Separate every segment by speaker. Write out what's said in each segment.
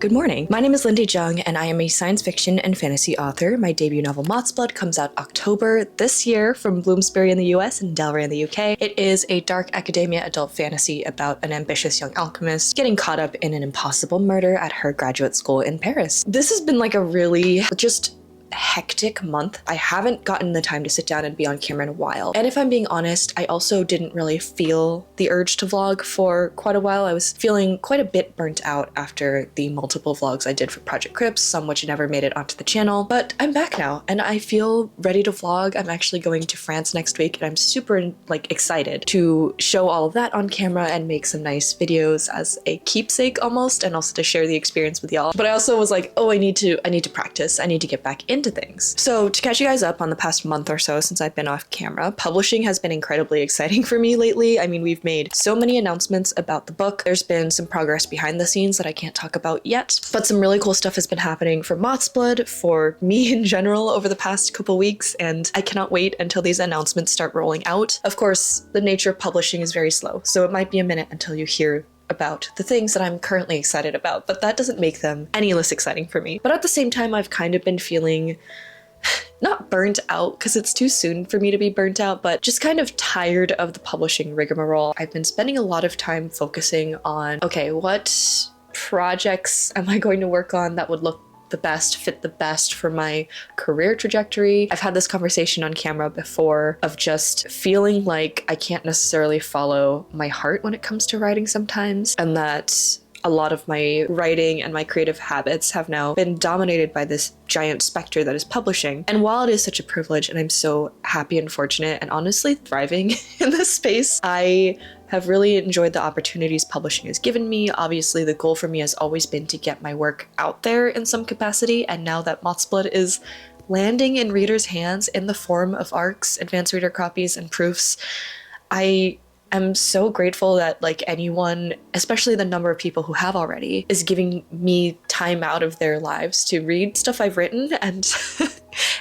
Speaker 1: Good morning. My name is Lindy Jung, and I am a science fiction and fantasy author. My debut novel, MOTHSBLOOD, comes out October this year from Bloomsbury in the US and Delray in the UK. It is a dark academia adult fantasy about an ambitious young alchemist getting caught up in an impossible murder at her graduate school in Paris. This has been like a really just hectic month. I haven't gotten the time to sit down and be on camera in a while. And if I'm being honest, I also didn't really feel the urge to vlog for quite a while. I was feeling quite a bit burnt out after the multiple vlogs I did for Project Crips, some which never made it onto the channel. But I'm back now and I feel ready to vlog. I'm actually going to France next week and I'm super excited to show all of that on camera and make some nice videos as a keepsake almost, and also to share the experience with y'all. But I also was like, oh, I need to practice. I need to get back into things. So to catch you guys up on the past month or so since I've been off camera, publishing has been incredibly exciting for me lately. I mean, we've made so many announcements about the book. There's been some progress behind the scenes that I can't talk about yet, but some really cool stuff has been happening for MOTHSBLOOD, for me in general over the past couple weeks, and I cannot wait until these announcements start rolling out. Of course, the nature of publishing is very slow, so it might be a minute until you hear about the things that I'm currently excited about, but that doesn't make them any less exciting for me. But at the same time, I've kind of been feeling not burnt out, because it's too soon for me to be burnt out, but just kind of tired of the publishing rigmarole. I've been spending a lot of time focusing on, okay, what projects am I going to work on that would look the best, fit the best for my career trajectory. I've had this conversation on camera before of just feeling like I can't necessarily follow my heart when it comes to writing sometimes, and that a lot of my writing and my creative habits have now been dominated by this giant specter that is publishing. And while it is such a privilege and I'm so happy and fortunate and honestly thriving in this space, I have really enjoyed the opportunities publishing has given me. Obviously, the goal for me has always been to get my work out there in some capacity, and now that MOTHSBLOOD is landing in readers' hands in the form of ARCs, advanced reader copies, and proofs, I'm so grateful that anyone, especially the number of people who have already, is giving me time out of their lives to read stuff I've written. And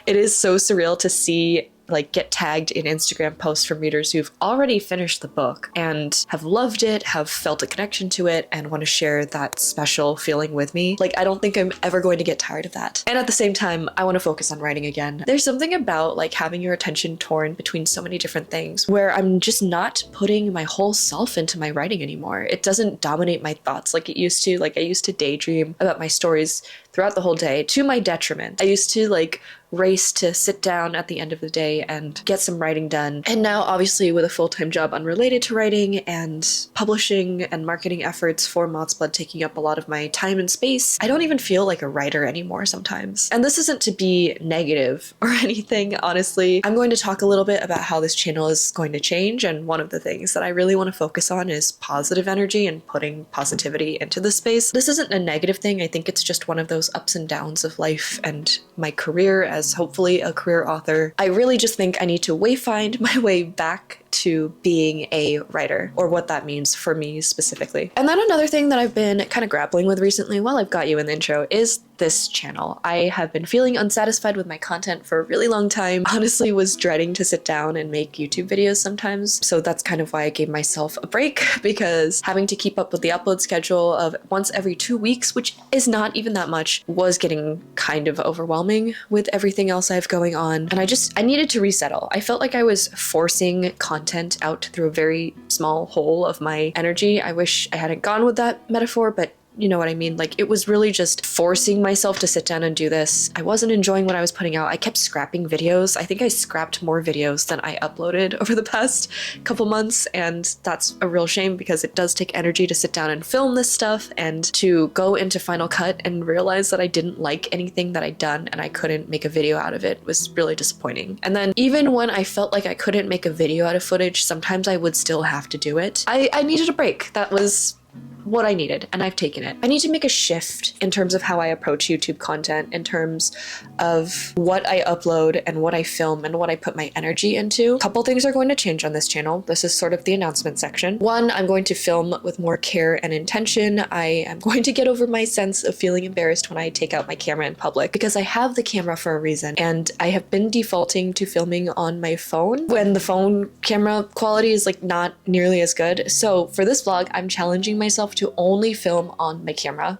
Speaker 1: it is so surreal to see get tagged in Instagram posts from readers who've already finished the book and have loved it, have felt a connection to it, and want to share that special feeling with me. I don't think I'm ever going to get tired of that. And at the same time, I want to focus on writing again. There's something about having your attention torn between so many different things where I'm just not putting my whole self into my writing anymore. It doesn't dominate my thoughts like it used to. I used to daydream about my stories throughout the whole day to my detriment. I used to race to sit down at the end of the day and get some writing done. And now, obviously, with a full-time job unrelated to writing and publishing and marketing efforts for MOTHSBLOOD taking up a lot of my time and space, I don't even feel like a writer anymore sometimes. And this isn't to be negative or anything, honestly. I'm going to talk a little bit about how this channel is going to change, and one of the things that I really want to focus on is positive energy and putting positivity into the space. This isn't a negative thing. I think it's just one of those ups and downs of life and my career as hopefully a career author. I really just think I need to wayfind my way back to being a writer, or what that means for me specifically. And then another thing that I've been kind of grappling with recently, while I've got you in the intro, is this channel. I have been feeling unsatisfied with my content for a really long time. Honestly, was dreading to sit down and make YouTube videos sometimes. So that's kind of why I gave myself a break, because having to keep up with the upload schedule of once every 2 weeks, which is not even that much, was getting kind of overwhelming with everything else I have going on. And I needed to resettle. I felt like I was forcing content out through a very small hole of my energy. I wish I hadn't gone with that metaphor, but you know what I mean? It was really just forcing myself to sit down and do this. I wasn't enjoying what I was putting out. I kept scrapping videos. I think I scrapped more videos than I uploaded over the past couple months, and that's a real shame because it does take energy to sit down and film this stuff, and to go into Final Cut and realize that I didn't like anything that I'd done and I couldn't make a video out of it was really disappointing. And then even when I felt like I couldn't make a video out of footage, sometimes I would still have to do it. I needed a break. That was what I needed, and I've taken it. I need to make a shift in terms of how I approach YouTube content, in terms of what I upload and what I film and what I put my energy into. A couple things are going to change on this channel. This is sort of the announcement section. One, I'm going to film with more care and intention. I am going to get over my sense of feeling embarrassed when I take out my camera in public, because I have the camera for a reason, and I have been defaulting to filming on my phone when the phone camera quality is not nearly as good. So for this vlog, I'm challenging myself to only film on my camera.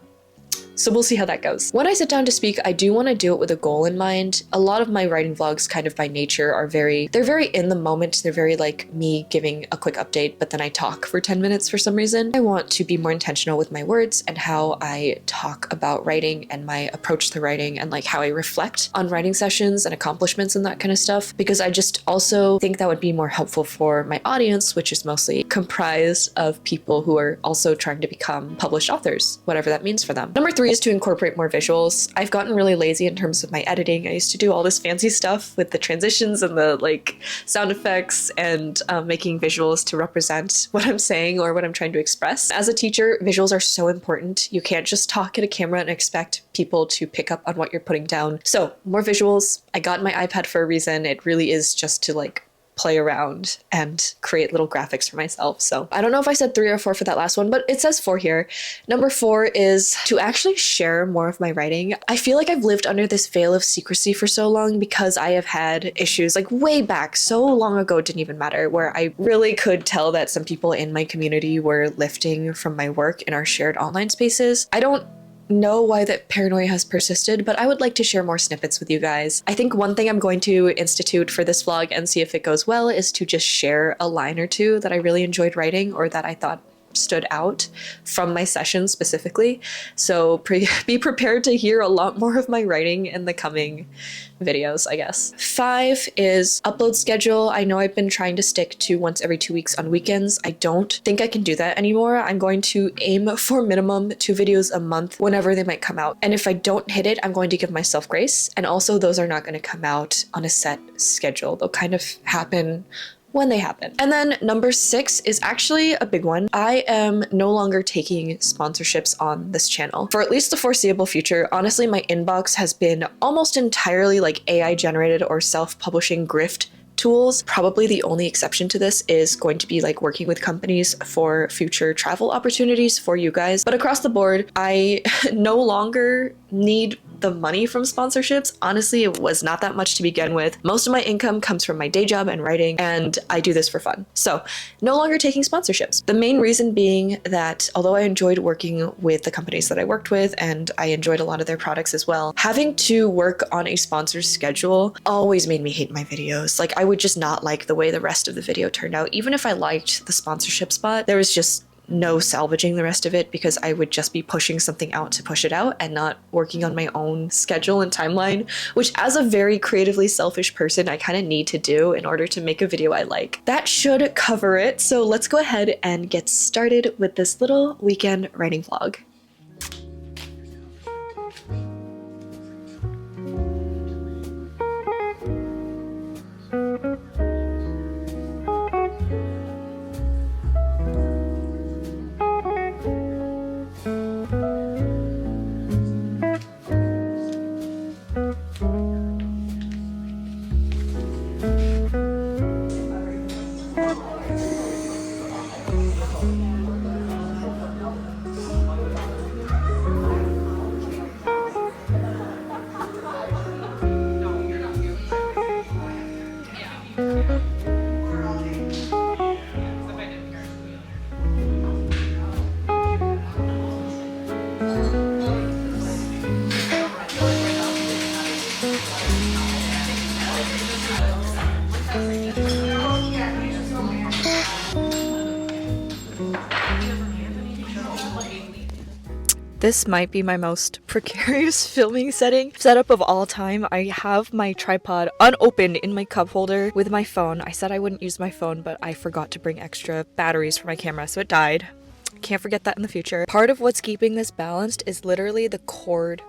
Speaker 1: So we'll see how that goes. When I sit down to speak, I do want to do it with a goal in mind. A lot of my writing vlogs kind of by nature are they're very in the moment. They're very like me giving a quick update, but then I talk for 10 minutes for some reason. I want to be more intentional with my words and how I talk about writing and my approach to writing and like how I reflect on writing sessions and accomplishments and that kind of stuff, because I just also think that would be more helpful for my audience, which is mostly comprised of people who are also trying to become published authors, whatever that means for them. Number 3 is to incorporate more visuals. I've gotten really lazy in terms of my editing. I used to do all this fancy stuff with the transitions and the like sound effects and making visuals to represent what I'm saying or what I'm trying to express. As a teacher, visuals are so important. You can't just talk at a camera and expect people to pick up on what you're putting down. So more visuals. I got my iPad for a reason. It really is just to like play around and create little graphics for myself. So I don't know if I said 3 or 4 for that last one, but it says 4 here. Number 4 is to actually share more of my writing. I feel like I've lived under this veil of secrecy for so long because I have had issues like way back, so long ago, it didn't even matter, where I really could tell that some people in my community were lifting from my work in our shared online spaces. I don't know why that paranoia has persisted, but I would like to share more snippets with you guys. I think one thing I'm going to institute for this vlog and see if it goes well is to just share a line or two that I really enjoyed writing or that I thought stood out from my session specifically. So be prepared to hear a lot more of my writing in the coming videos, I guess. 5 is upload schedule. I know I've been trying to stick to once every 2 weeks on weekends. I don't think I can do that anymore. I'm going to aim for minimum 2 videos a month whenever they might come out. And if I don't hit it, I'm going to give myself grace. And also those are not going to come out on a set schedule. They'll kind of happen when they happen. And then number 6 is actually a big one. I am no longer taking sponsorships on this channel for at least the foreseeable future. Honestly, my inbox has been almost entirely like AI generated or self-publishing grift tools. Probably the only exception to this is going to be like working with companies for future travel opportunities for you guys. But across the board, I no longer need the money from sponsorships. Honestly, it was not that much to begin with. Most of my income comes from my day job and writing, and I do this for fun. So no longer taking sponsorships. The main reason being that although I enjoyed working with the companies that I worked with and I enjoyed a lot of their products as well, having to work on a sponsor's schedule always made me hate my videos. Like I would just not like the way the rest of the video turned out. Even if I liked the sponsorship spot, there was just no salvaging the rest of it because I would just be pushing something out to push it out and not working on my own schedule and timeline, which as a very creatively selfish person, I kind of need to do in order to make a video I like. That should cover it. So let's go ahead and get started with this little weekend writing vlog. This might be my most precarious filming setup of all time. I have my tripod unopened in my cup holder with my phone. I said I wouldn't use my phone, but I forgot to bring extra batteries for my camera, so it died. Can't forget that in the future. Part of what's keeping this balanced is literally the cord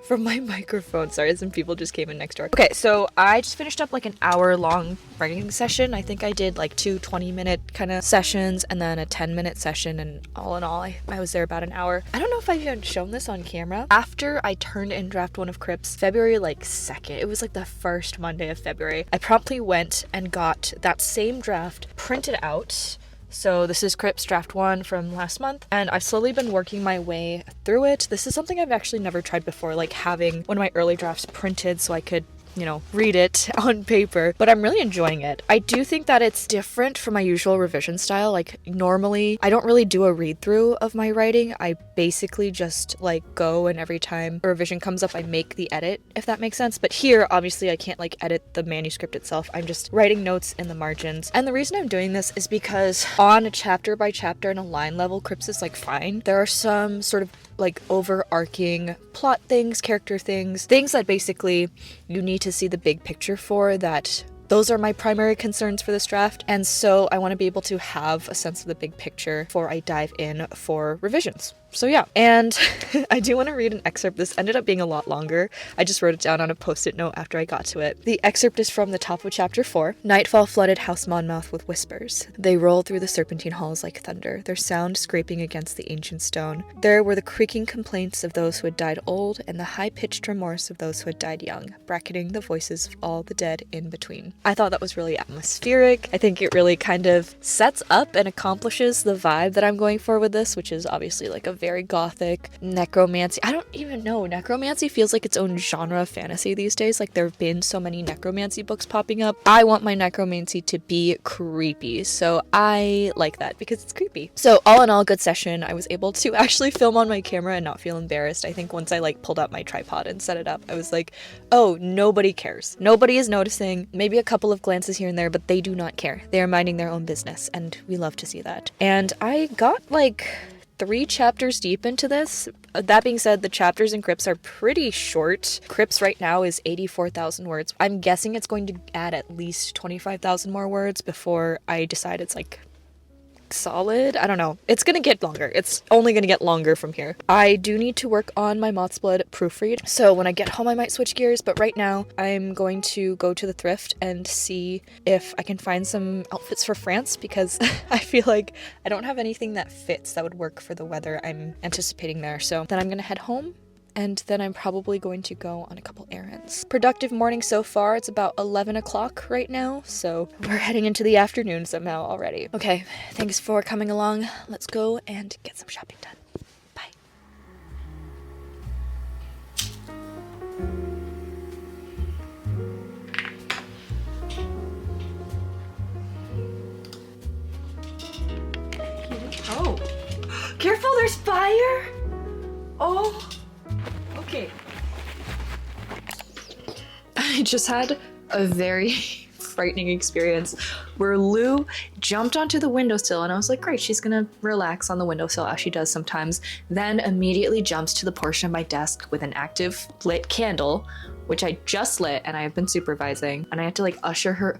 Speaker 1: from my microphone. Sorry, some people just came in next door. Okay, so I just finished up like an hour-long writing session. I think I did like 2 20-minute kind of sessions and then a 10-minute session, and all in all, I was there about an hour. I don't know if I've even shown this on camera. After I turned in draft 1 of Cripps, February like 2nd, it was like the first Monday of February, I promptly went and got that same draft printed out. So this is Cripps draft 1 from last month, and I've slowly been working my way through it. This is something I've actually never tried before, like having one of my early drafts printed so I could you know, read it on paper, but I'm really enjoying it. I do think that it's different from my usual revision style. Like normally I don't really do a read through of my writing. I basically just like go, and every time a revision comes up I make the edit, if that makes sense. But here obviously I can't like edit the manuscript itself. I'm just writing notes in the margins. And the reason I'm doing this is because on a chapter by chapter and a line level, Cripps is like fine. There are some sort of like overarching plot things, character things that basically you need to see the big picture for. That those are my primary concerns for this draft, and so I want to be able to have a sense of the big picture before I dive in for revisions. So yeah, and I do want to read an excerpt. This ended up being a lot longer. I just wrote it down on a post-it note after I got to it. The excerpt is from the top of chapter 4. Nightfall flooded House Monmouth with whispers. They rolled through the serpentine halls like thunder, their sound scraping against the ancient stone. There were the creaking complaints of those who had died old, and the high-pitched remorse of those who had died young, bracketing the voices of all the dead in between. I thought that was really atmospheric. I think it really kind of sets up and accomplishes the vibe that I'm going for with this, which is obviously like a very gothic necromancy. I don't even know. Necromancy feels like its own genre of fantasy these days. Like there have been so many necromancy books popping up. I want my necromancy to be creepy, so I like that because it's creepy. So all in all, good session. I was able to actually film on my camera and not feel embarrassed. I think once I like pulled out my tripod and set it up, I was like, oh, nobody cares. Nobody is noticing. Maybe a couple of glances here and there, but they do not care. They are minding their own business, and we love to see that. And I got like 3 chapters deep into this. That being said, the chapters in Cripps are pretty short. Cripps right now is 84,000 words. I'm guessing it's going to add at least 25,000 more words before I decide it's like solid. I don't know. It's gonna get longer. It's only gonna get longer from here. I do need to work on my MOTHSBLOOD proofread, so when I get home I might switch gears, but right now I'm going to go to the thrift and see if I can find some outfits for France, because I feel like I don't have anything that fits that would work for the weather I'm anticipating there. So then I'm gonna head home, and then I'm probably going to go on a couple errands. Productive morning so far. It's about 11 o'clock right now, so we're heading into the afternoon somehow already. Okay, thanks for coming along. Let's go and get some shopping done. Bye. Oh, careful, there's fire! Oh. Okay. I just had a very frightening experience where Lou jumped onto the windowsill, and I was like, great, she's gonna relax on the windowsill as she does sometimes, then immediately jumps to the portion of my desk with an active lit candle, which I just lit and I have been supervising, and I had to like usher her.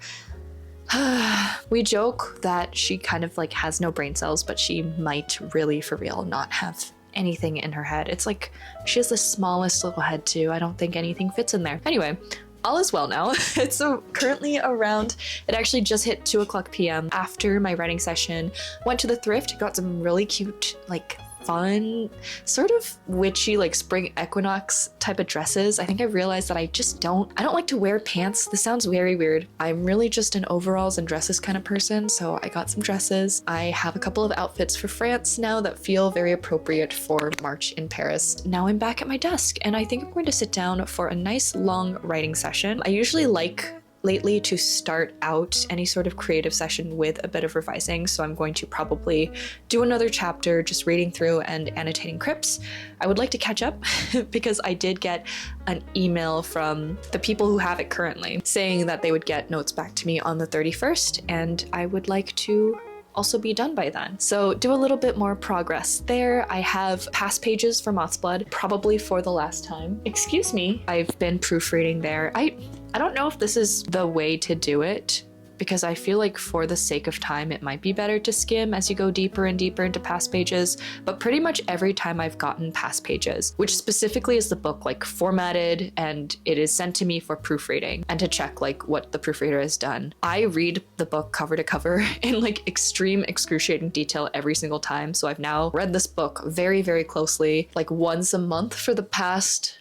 Speaker 1: We joke that she kind of like has no brain cells, but she might really for real not have anything in her head. It's like she has the smallest little head too. I don't think anything fits in there. Anyway, all is well now. It's currently around, it actually just hit 2:00 p.m. After my writing session, went to the thrift, got some really cute, like fun, sort of witchy, like spring equinox type of dresses. I think I realized that I don't like to wear pants. This sounds very weird. I'm really just an overalls and dresses kind of person, so I got some dresses. I have a couple of outfits for France now that feel very appropriate for March in Paris. Now I'm back at my desk, and I think I'm going to sit down for a nice long writing session. I usually like lately to start out any sort of creative session with a bit of revising, so I'm going to probably do another chapter just reading through and annotating Cripps. I would like to catch up because I did get an email from the people who have it currently saying that they would get notes back to me on the 31st, and I would like to also be done by then. So do a little bit more progress there. I have past pages for MOTHSBLOOD, probably for the last time. Excuse me, I've been proofreading there. I don't know if this is the way to do it, because I feel like for the sake of time, it might be better to skim as you go deeper and deeper into past pages. But pretty much every time I've gotten past pages, which specifically is the book like formatted and it is sent to me for proofreading and to check like what the proofreader has done, I read the book cover to cover in like extreme excruciating detail every single time. So I've now read this book very, very closely, like once a month for the past,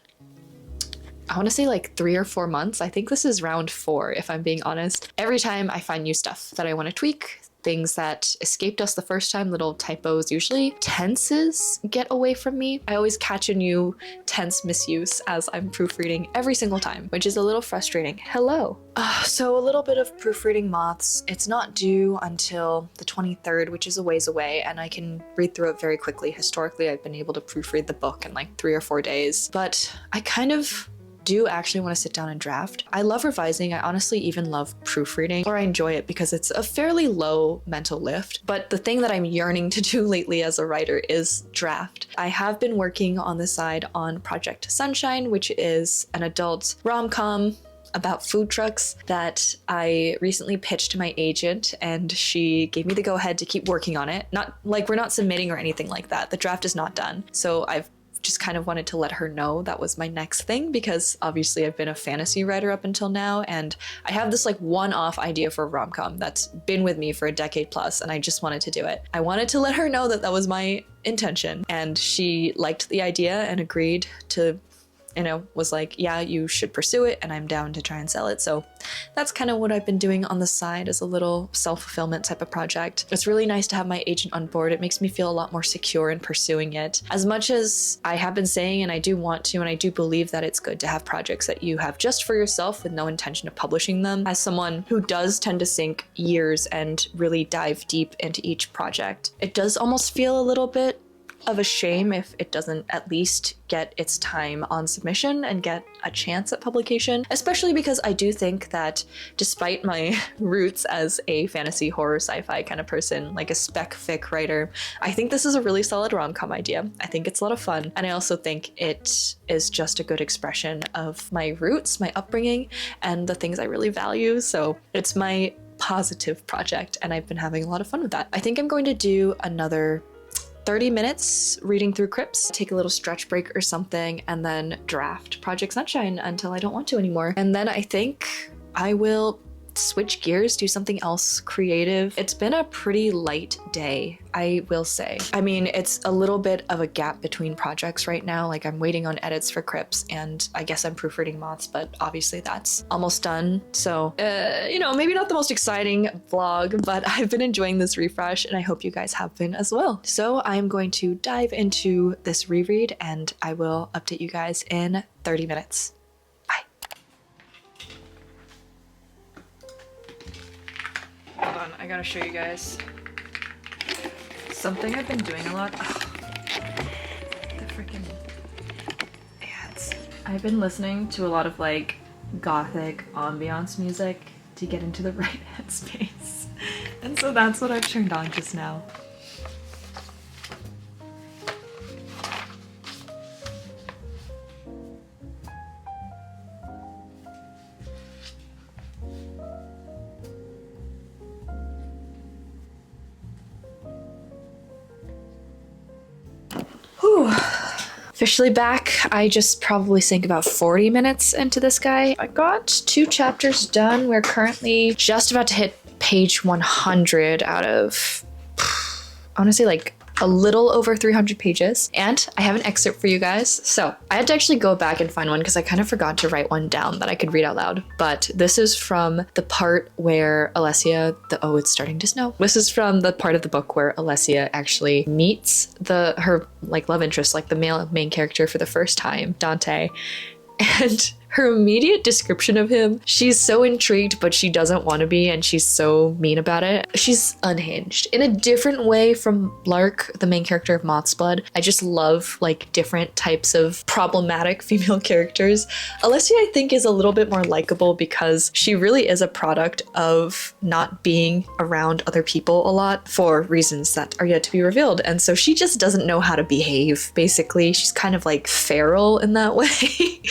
Speaker 1: I want to say like 3 or 4 months. I think this is round 4, if I'm being honest. Every time I find new stuff that I want to tweak, things that escaped us the first time, little typos. Usually tenses get away from me. I always catch a new tense misuse as I'm proofreading every single time, which is a little frustrating. Hello. So a little bit of proofreading Moths. It's not due until the 23rd, which is a ways away, and I can read through it very quickly. Historically, I've been able to proofread the book in like 3 or 4 days, but I kind of do actually want to sit down and draft. I love revising. I honestly even love proofreading, or I enjoy it because it's a fairly low mental lift. But the thing that I'm yearning to do lately as a writer is draft. I have been working on the side on Project Sunshine, which is an adult rom-com about food trucks that I recently pitched to my agent, and she gave me the go-ahead to keep working on it. Not like we're not submitting or anything like that. The draft is not done. So I've just kind of wanted to let her know that was my next thing, because obviously I've been a fantasy writer up until now, and I have this like one-off idea for a rom-com that's been with me for a decade plus, and I just wanted to do it. I wanted to let her know that that was my intention, and she liked the idea and agreed to, you know, was like, yeah, you should pursue it, and I'm down to try and sell it. So that's kind of what I've been doing on the side as a little self-fulfillment type of project. It's really nice to have my agent on board. It makes me feel a lot more secure in pursuing it. As much as I have been saying, and I do want to, and I do believe that it's good to have projects that you have just for yourself with no intention of publishing them. As someone who does tend to sink years and really dive deep into each project, it does almost feel a little bit of a shame if it doesn't at least get its time on submission and get a chance at publication, especially because I do think that despite my roots as a fantasy horror sci-fi kind of person, like a spec fic writer, I think this is a really solid rom-com idea. I think it's a lot of fun, and I also think it is just a good expression of my roots, my upbringing, and the things I really value. So it's my positive project, and I've been having a lot of fun with that. I think I'm going to do another 30 minutes reading through Crypts, take a little stretch break or something, and then draft Project Sunshine until I don't want to anymore. And then I think I will switch gears, do something else creative. It's been a pretty light day, I will say. I mean, it's a little bit of a gap between projects right now. Like, I'm waiting on edits for Crypts, and I guess I'm proofreading Moths, but obviously that's almost done. So, you know, maybe not the most exciting vlog, but I've been enjoying this refresh, and I hope you guys have been as well. So I'm going to dive into this reread, and I will update you guys in 30 minutes. Hold on, I gotta show you guys something I've been doing a lot. The freaking ads. I've been listening to a lot of like gothic ambiance music to get into the right headspace. And so that's what I've turned on just now. Whew. Officially back. I just probably sank about 40 minutes into this guy. I got 2 chapters done. We're currently just about to hit page 100 out of, honestly, like a little over 300 pages. And I have an excerpt for you guys. So I had to actually go back and find one because I kind of forgot to write one down that I could read out loud. But this is from the part where Alessia, oh, it's starting to snow. This is from the part of the book where Alessia actually meets her like love interest, like the main character for the first time, Dante. And her immediate description of him, she's so intrigued, but she doesn't want to be, and she's so mean about it. She's unhinged in a different way from Lark, the main character of MOTHSBLOOD. I just love like different types of problematic female characters. Alessia, I think, is a little bit more likable because she really is a product of not being around other people a lot for reasons that are yet to be revealed. And so she just doesn't know how to behave, basically. She's kind of like feral in that way.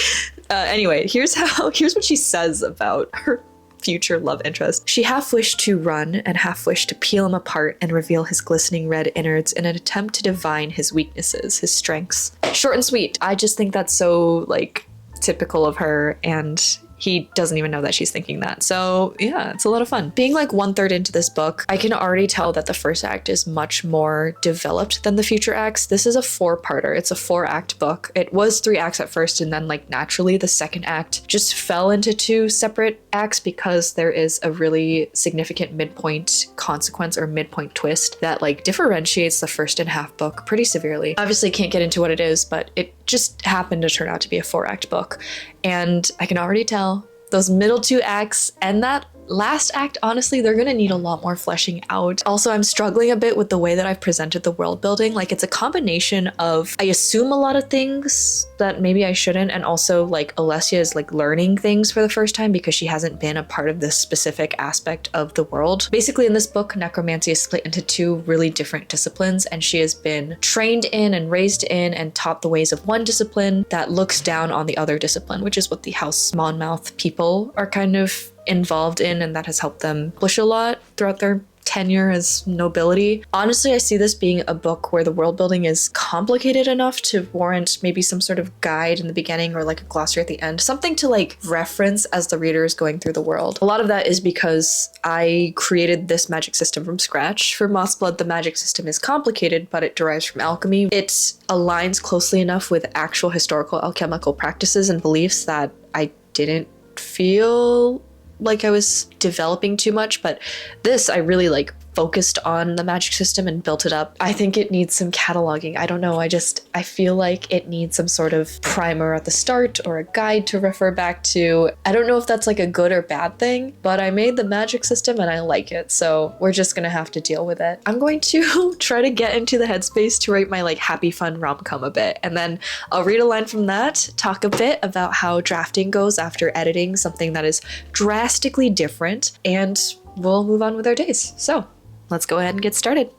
Speaker 1: Anyway, here's what she says about her future love interest. She half wished to run and half wished to peel him apart and reveal his glistening red innards in an attempt to divine his weaknesses, his strengths. Short and sweet. I just think that's so like typical of her, and he doesn't even know that she's thinking that. So yeah, it's a lot of fun. Being like 1/3 into this book, I can already tell that the first act is much more developed than the future acts. This is a 4-parter. It's a 4-act book. It was 3 acts at first, and then like naturally the second act just fell into 2 separate acts because there is a really significant midpoint consequence or midpoint twist that like differentiates the first and half book pretty severely. Obviously can't get into what it is, but it just happened to turn out to be a 4-act book. And I can already tell those middle 2 acts and that last act, honestly, they're gonna need a lot more fleshing out. Also, I'm struggling a bit with the way that I've presented the world building. Like, it's a combination of, I assume a lot of things that maybe I shouldn't, and also like Alessia is like learning things for the first time because she hasn't been a part of this specific aspect of the world. Basically, in this book, necromancy is split into 2 really different disciplines, and she has been trained in and raised in and taught the ways of one discipline that looks down on the other discipline, which is what the House Monmouth people are kind of involved in, and that has helped them push a lot throughout their tenure as nobility. Honestly, I see this being a book where the world building is complicated enough to warrant maybe some sort of guide in the beginning or like a glossary at the end, something to like reference as the reader is going through the world. A lot of that is because I created this magic system from scratch. For MOTHSBLOOD, the magic system is complicated, but it derives from alchemy. It aligns closely enough with actual historical alchemical practices and beliefs that I didn't feel like I was developing too much, but this I really like focused on the magic system and built it up. I think it needs some cataloging. I don't know, I feel like it needs some sort of primer at the start or a guide to refer back to. I don't know if that's like a good or bad thing, but I made the magic system and I like it, so we're just gonna have to deal with it. I'm going to try to get into the headspace to write my like happy fun rom-com a bit, and then I'll read a line from that, talk a bit about how drafting goes after editing something that is drastically different, and we'll move on with our days. So let's go ahead and get started.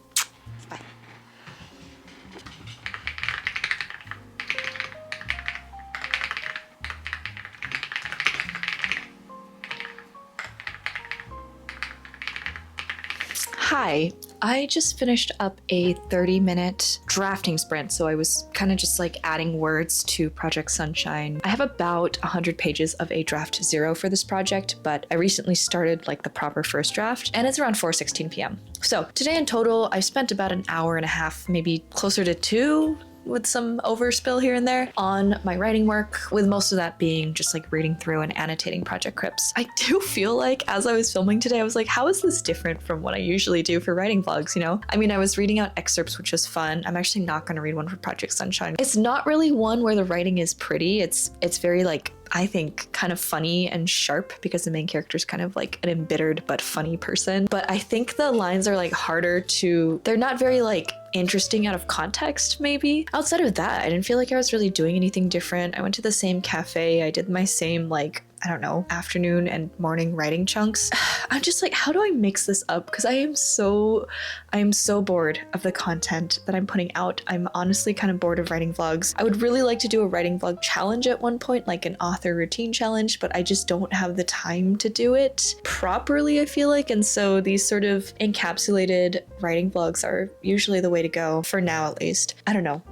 Speaker 1: Bye. Hi. I just finished up a 30-minute drafting sprint, so I was kind of just like adding words to Project Sunshine. I have about 100 pages of a draft 0 for this project, but I recently started like the proper first draft, and it's around 4:16 p.m. So today in total, I spent about an hour and a half, maybe closer to 2, with some overspill here and there on my writing work, with most of that being just like reading through and annotating project crypts. I do feel like as I was filming today, I was like, how is this different from what I usually do for writing vlogs, you know? I mean, I was reading out excerpts, which was fun. I'm actually not going to read one for Project Sunshine. It's not really one where the writing is pretty. It's very like, I think, kind of funny and sharp because the main character is kind of like an embittered but funny person. But I think the lines are like harder to, they're not very like interesting out of context, maybe. Outside of that, I didn't feel like I was really doing anything different. I went to the same cafe. I did my same like, I don't know, afternoon and morning writing chunks. I'm just like, how do I mix this up? Because I am so bored of the content that I'm putting out. I'm honestly kind of bored of writing vlogs. I would really like to do a writing vlog challenge at one point, like an author routine challenge, but I just don't have the time to do it properly, I feel like. And so these sort of encapsulated writing vlogs are usually the way to go, for now at least. I don't know.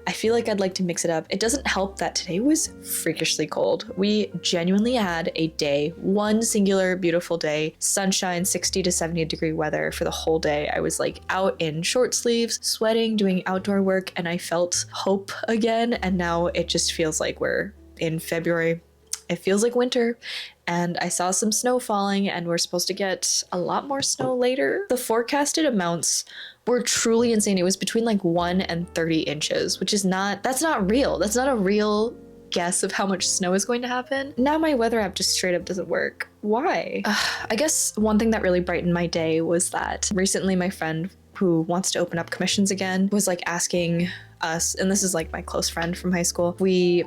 Speaker 1: I feel like I'd like to mix it up. It doesn't help that today was freakishly cold. We genuinely had a day, one singular beautiful day, sunshine, 60 to 70 degree weather for the whole day. I was like out in short sleeves, sweating, doing outdoor work, and I felt hope again. And now it just feels like we're in February. It feels like winter, and I saw some snow falling, and we're supposed to get a lot more snow later. The forecasted amounts were truly insane. It was between like 1 and 30 inches, which is that's not real. That's not a real guess of how much snow is going to happen. Now my weather app just straight up doesn't work. Why? I guess one thing that really brightened my day was that recently my friend who wants to open up commissions again was like asking us, and this is like my close friend from high school, we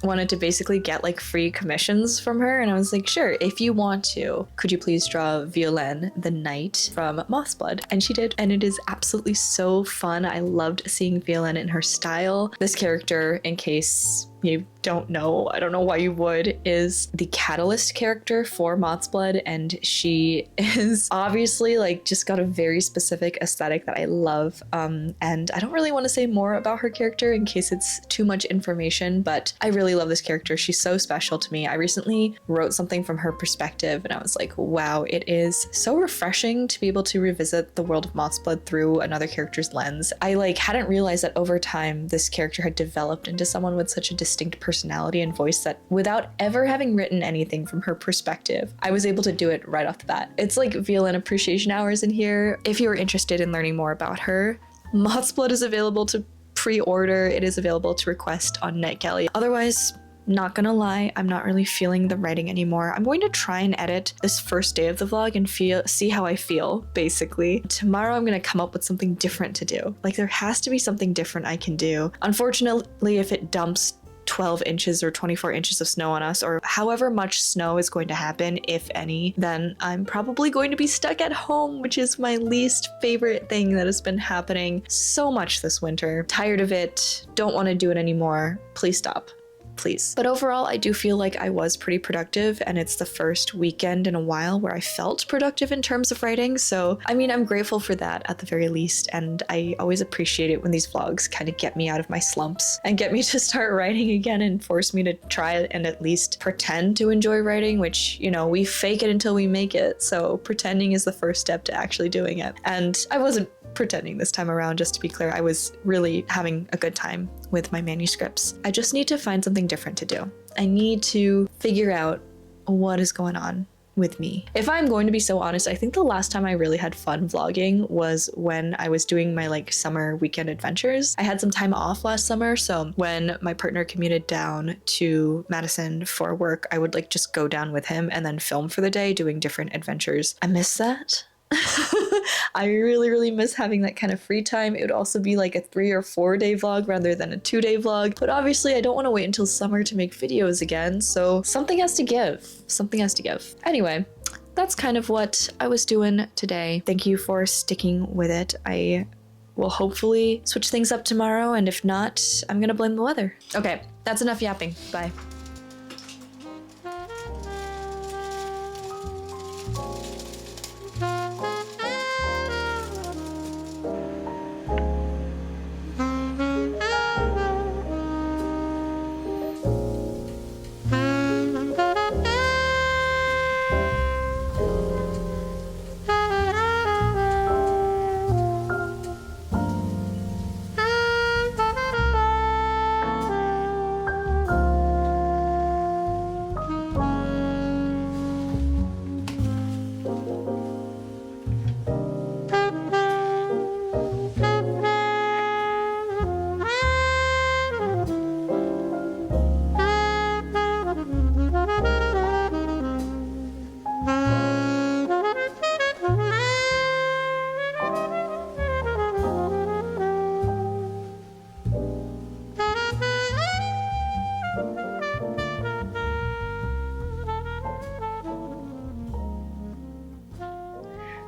Speaker 1: wanted to basically get like free commissions from her, and I was like, sure, if you want to, could you please draw Violaine the Knight from MOTHSBLOOD? And she did, and it is absolutely so fun. I loved seeing Violaine in her style. This character, in case you don't know, I don't know why you would, is the catalyst character for MOTHSBLOOD, and she is obviously like just got a very specific aesthetic that I love. And I don't really want to say more about her character in case it's too much information, but I really love this character. She's so special to me. I recently wrote something from her perspective and I was like, wow, it is so refreshing to be able to revisit the world of MOTHSBLOOD through another character's lens. I like hadn't realized that over time this character had developed into someone with such a distinct personality and voice that without ever having written anything from her perspective, I was able to do it right off the bat. It's like VLN appreciation hours in here. If you're interested in learning more about her, MOTHSBLOOD is available to pre-order. It is available to request on NetGalley. Otherwise, not gonna lie, I'm not really feeling the writing anymore. I'm going to try and edit this first day of the vlog and see how I feel, basically. Tomorrow I'm gonna come up with something different to do. Like, there has to be something different I can do. Unfortunately, if it dumps 12 inches or 24 inches of snow on us, or however much snow is going to happen, if any, then I'm probably going to be stuck at home, which is my least favorite thing that has been happening so much this winter. Tired of it, don't want to do it anymore. Please stop. Please. But overall, I do feel like I was pretty productive, and it's the first weekend in a while where I felt productive in terms of writing. So, I mean, I'm grateful for that at the very least, and I always appreciate it when these vlogs kind of get me out of my slumps and get me to start writing again and force me to try and at least pretend to enjoy writing, which, you know, we fake it until we make it. So pretending is the first step to actually doing it. And I wasn't pretending this time around, just to be clear. I was really having a good time with my manuscripts. I just need to find something different to do. I need to figure out what is going on with me. If I'm going to be so honest, I think the last time I really had fun vlogging was when I was doing my like summer weekend adventures. I had some time off last summer, so when my partner commuted down to Madison for work, I would like just go down with him and then film for the day doing different adventures. I miss that. I really miss having that kind of free time. It would also be like a 3 or 4 day vlog rather than a 2-day vlog, but obviously I don't want to wait until summer to make videos again, so something has to give. Something has to give. Anyway, that's kind of what I was doing today. Thank you for sticking with it. I will hopefully switch things up tomorrow, and if not, I'm gonna blame the weather. Okay, that's enough yapping. Bye.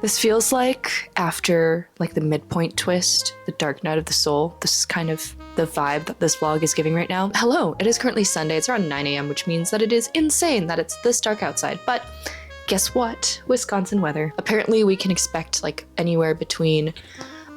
Speaker 1: This feels like after like the midpoint twist, the dark night of the soul. This is kind of the vibe that this vlog is giving right now. Hello, it is currently Sunday. It's around 9 a.m., which means that it is insane that it's this dark outside. But guess what? Wisconsin weather. Apparently we can expect like anywhere between,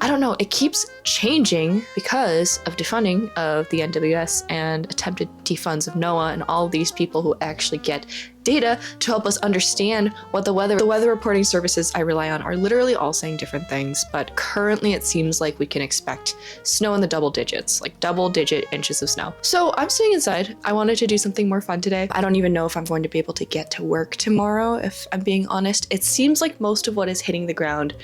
Speaker 1: I don't know, it keeps changing because of defunding of the NWS and attempted defunds of NOAA and all these people who actually get data to help us understand what the weather reporting services I rely on are literally all saying different things. But currently it seems like we can expect snow in the double digits, like double-digit inches of snow. So I'm staying inside. I wanted to do something more fun today. I don't even know if I'm going to be able to get to work tomorrow, if I'm being honest. It seems like most of what is hitting the ground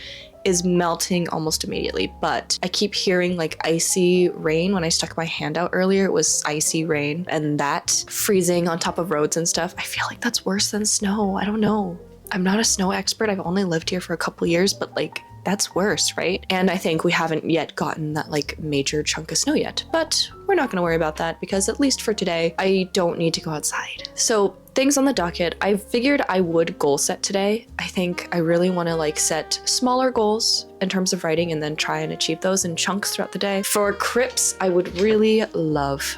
Speaker 1: is melting almost immediately, but I keep hearing like icy rain. When I stuck my hand out earlier, it was icy rain, and that freezing on top of roads and stuff. I feel like that's worse than snow. I don't know. I'm not a snow expert. I've only lived here for a couple years, but like that's worse, right? And I think we haven't yet gotten that like major chunk of snow yet, but we're not gonna worry about that because at least for today, I don't need to go outside. So things on the docket, I figured I would goal set today. I think I really want to like set smaller goals in terms of writing and then try and achieve those in chunks throughout the day. For crypts, I would really love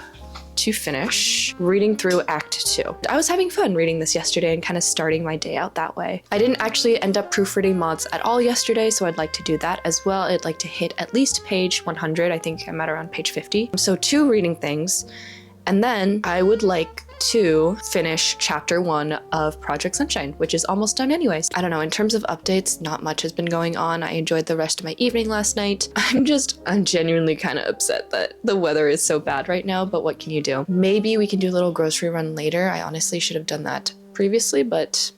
Speaker 1: to finish reading through Act 2. I was having fun reading this yesterday and kind of starting my day out that way. I didn't actually end up proofreading mods at all yesterday, so I'd like to do that as well. I'd like to hit at least page 100. I think I'm at around page 50. So 2 reading things. And then I would like to finish chapter 1 of Project Sunshine, which is almost done anyways. I don't know, in terms of updates, not much has been going on. I enjoyed the rest of my evening last night. I'm genuinely kind of upset that the weather is so bad right now, but what can you do? Maybe we can do a little grocery run later. I honestly should have done that previously, but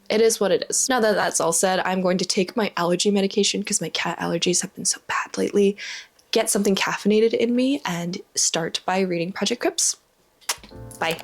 Speaker 1: it is what it is. Now that that's all said, I'm going to take my allergy medication because my cat allergies have been so bad lately, get something caffeinated in me, and start by reading Project Crips. Bye.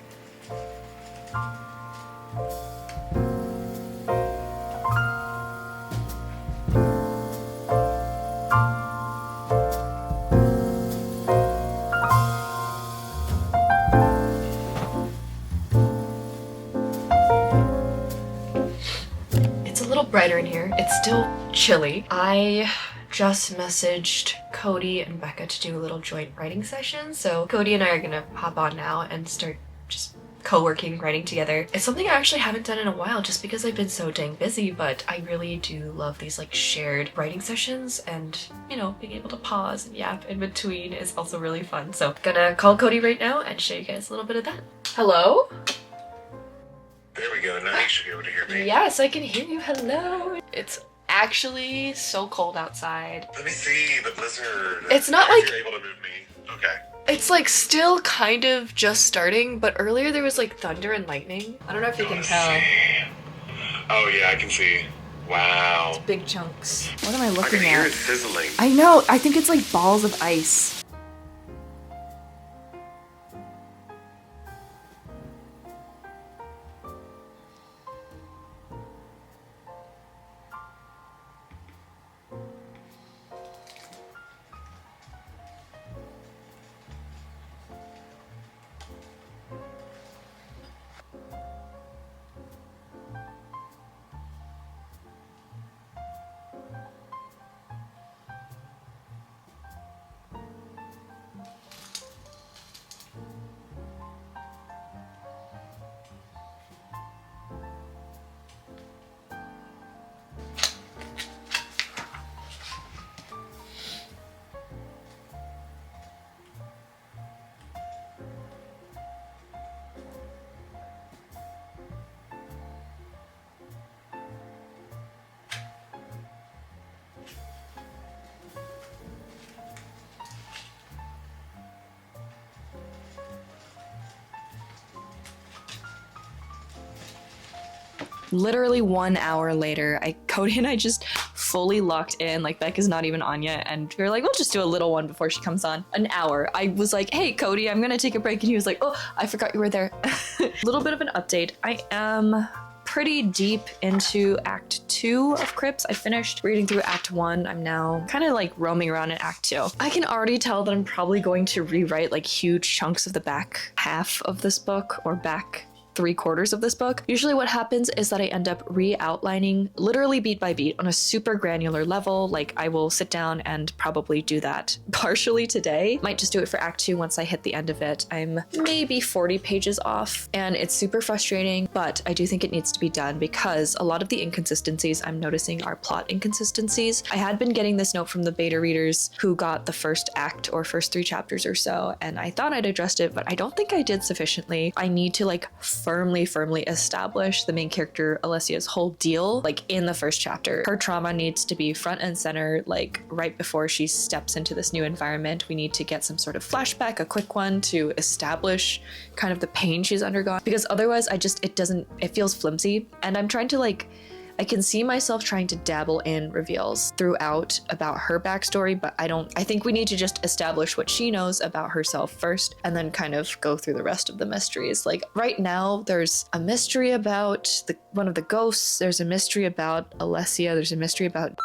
Speaker 1: It's a little brighter in here. It's still chilly. I just messaged Cody and Becca to do a little joint writing session. So Cody and I are gonna hop on now and start just co-working, writing together. It's something I actually haven't done in a while just because I've been so dang busy, but I really do love these like shared writing sessions, and you know, being able to pause and yap in between is also really fun. So gonna call Cody right now and show you guys a little bit of that. Hello?
Speaker 2: There we go, now you should be able to hear me.
Speaker 1: Yes, I can hear you. Hello. It's actually so cold outside.
Speaker 2: Let me see the blizzard.
Speaker 1: It's not like
Speaker 2: you're able to move me. Okay.
Speaker 1: it's like still kind of just starting, but earlier there was like thunder and lightning. I don't know if you can tell.
Speaker 2: Oh yeah, I can see. Wow.
Speaker 1: It's big chunks. What am I
Speaker 2: I
Speaker 1: looking
Speaker 2: can hear
Speaker 1: at?
Speaker 2: it sizzling.
Speaker 1: I know. I think it's like balls of ice. Literally 1 hour later, Cody and I just fully locked in, like Beck is not even on yet, and we were like, we'll just do a little one before she comes on. An hour. I was like, hey Cody, I'm gonna take a break, and he was like, oh, I forgot you were there. Little bit of an update. I am pretty deep into Act 2 of Crips. I finished reading through Act 1. I'm now kind of like roaming around in Act 2. I can already tell that I'm probably going to rewrite like huge chunks of the back half of this book, or back 3/4 of this book. Usually what happens is that I end up re-outlining literally beat by beat on a super granular level. Like I will sit down and probably do that partially today. Might just do it for Act 2 once I hit the end of it. I'm maybe 40 pages off and it's super frustrating, but I do think it needs to be done because a lot of the inconsistencies I'm noticing are plot inconsistencies. I had been getting this note from the beta readers who got the first act or first 3 chapters or so, and I thought I'd addressed it, but I don't think I did sufficiently. I need to like firmly establish the main character Alessia's whole deal, like in the first chapter. Her trauma needs to be front and center, like right before she steps into this new environment. We need to get some sort of flashback, a quick one, to establish kind of the pain she's undergone, because otherwise it feels flimsy. And I'm trying to I can see myself trying to dabble in reveals throughout about her backstory, but I think we need to just establish what she knows about herself first and then kind of go through the rest of the mysteries. Like right now, there's a mystery about one of the ghosts, there's a mystery about Alessia, there's a mystery about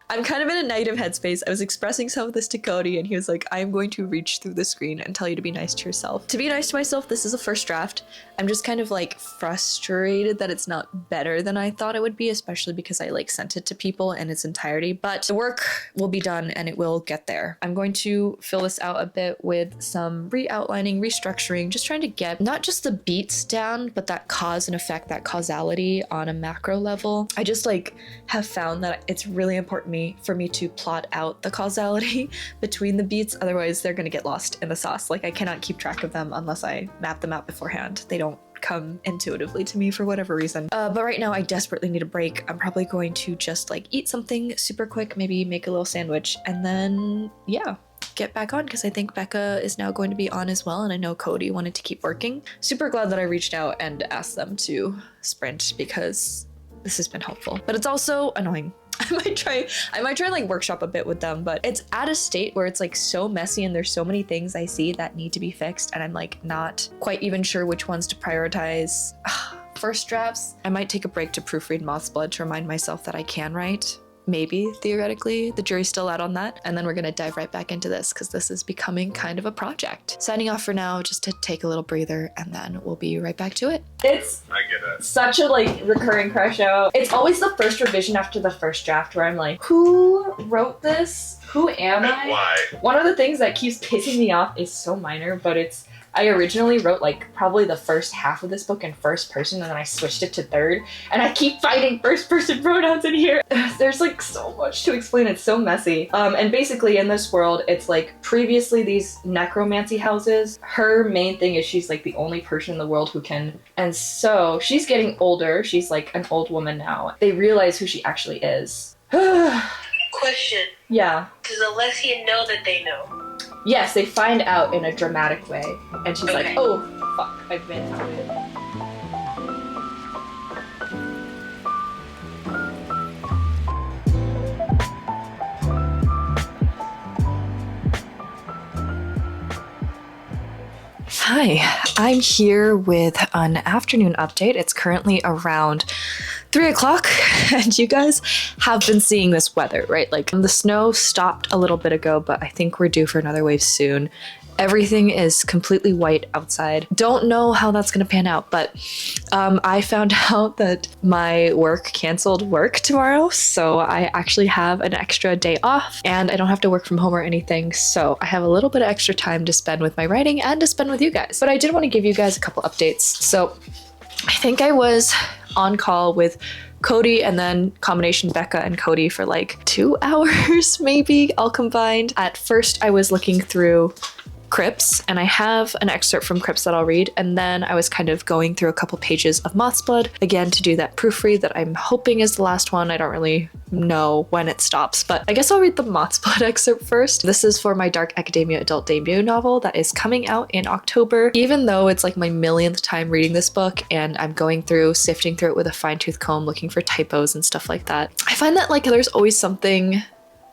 Speaker 1: I'm kind of in a negative headspace. I was expressing some of this to Cody and he was like, I'm going to reach through the screen and tell you to be nice to yourself. To be nice to myself, this is a first draft. I'm just kind of like frustrated that it's not better than I thought it would be, especially because I like sent it to people in its entirety, but the work will be done and it will get there. I'm going to fill this out a bit with some re-outlining, restructuring, just trying to get not just the beats down, but that cause and effect, that causality on a macro level. I just like have found that it's really important for me to plot out the causality between the beats, otherwise they're gonna get lost in the sauce. Like I cannot keep track of them unless I map them out beforehand. They don't come intuitively to me for whatever reason. But right now I desperately need a break. I'm probably going to just like eat something super quick, maybe make a little sandwich, and then yeah, get back on because I think Becca is now going to be on as well, and I know Cody wanted to keep working. Super glad that I reached out and asked them to sprint because this has been helpful, but it's also annoying. I might try and like workshop a bit with them, but it's at a state where it's like so messy and there's so many things I see that need to be fixed and I'm like not quite even sure which ones to prioritize. First drafts, I might take a break to proofread MOTHSBLOOD to remind myself that I can write. Maybe, theoretically, the jury's still out on that. And then we're gonna dive right back into this because this is becoming kind of a project. Signing off for now, just to take a little breather, and then we'll be right back to it. It's
Speaker 2: I get it.
Speaker 1: such a like recurring crush out. It's always the first revision after the first draft where I'm like, who wrote this? Who am
Speaker 2: And
Speaker 1: I?
Speaker 2: why?
Speaker 1: One of the things that keeps pissing me off is so minor, but I originally wrote like probably the first half of this book in first person and then I switched it to third, and I keep finding first person pronouns in here. There's like so much to explain, it's so messy. And basically in this world, it's like previously these necromancy houses, her main thing is she's like the only person in the world who can, and so she's getting older, she's like an old woman now. They realize who she actually is.
Speaker 3: Question.
Speaker 1: Yeah.
Speaker 3: Does Alessia know that they know?
Speaker 1: Yes, they find out in a dramatic way. And she's like,
Speaker 3: Okay.
Speaker 1: oh, fuck, I've been outed. Hi, I'm here with an afternoon update. It's currently around 3 o'clock and you guys have been seeing this weather, right? Like the snow stopped a little bit ago, but I think we're due for another wave soon. Everything is completely white outside. Don't know how that's gonna pan out, but I found out that my work canceled work tomorrow, so I actually have an extra day off and I don't have to work from home or anything, so I have a little bit of extra time to spend with my writing and to spend with you guys. But I did want to give you guys a couple updates. So I think I was on call with Cody and then combination Becca and Cody for like 2 hours maybe all combined. At first I was looking through Crypts, and I have an excerpt from Crypts that I'll read, and then I was kind of going through a couple pages of MOTHSBLOOD again to do that proofread that I'm hoping is the last one. I don't really know when it stops, but I guess I'll read the MOTHSBLOOD excerpt first. This is for my dark academia adult debut novel that is coming out in October. Even though it's like my millionth time reading this book and I'm going through, sifting through it with a fine-tooth comb, looking for typos and stuff like that, I find that like there's always something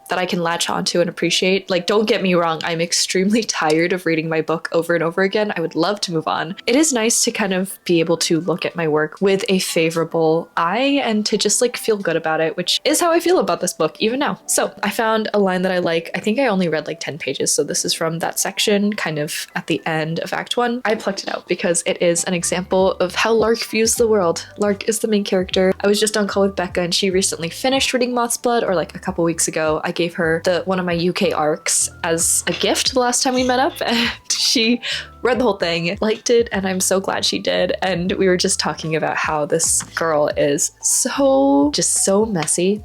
Speaker 1: that I can latch onto and appreciate. Like, don't get me wrong, I'm extremely tired of reading my book over and over again. I would love to move on. It is nice to kind of be able to look at my work with a favorable eye and to just like feel good about it, which is how I feel about this book even now. So I found a line that I like. I think I only read like 10 pages, so this is from that section kind of at the end of Act 1. I plucked it out because it is an example of how Lark views the world. Lark is the main character. I was just on call with Becca and she recently finished reading MOTHSBLOOD, or like a couple weeks ago. I gave her one of my UK arcs as a gift the last time we met up, and she read the whole thing, liked it, and I'm so glad she did. And we were just talking about how this girl is just so messy,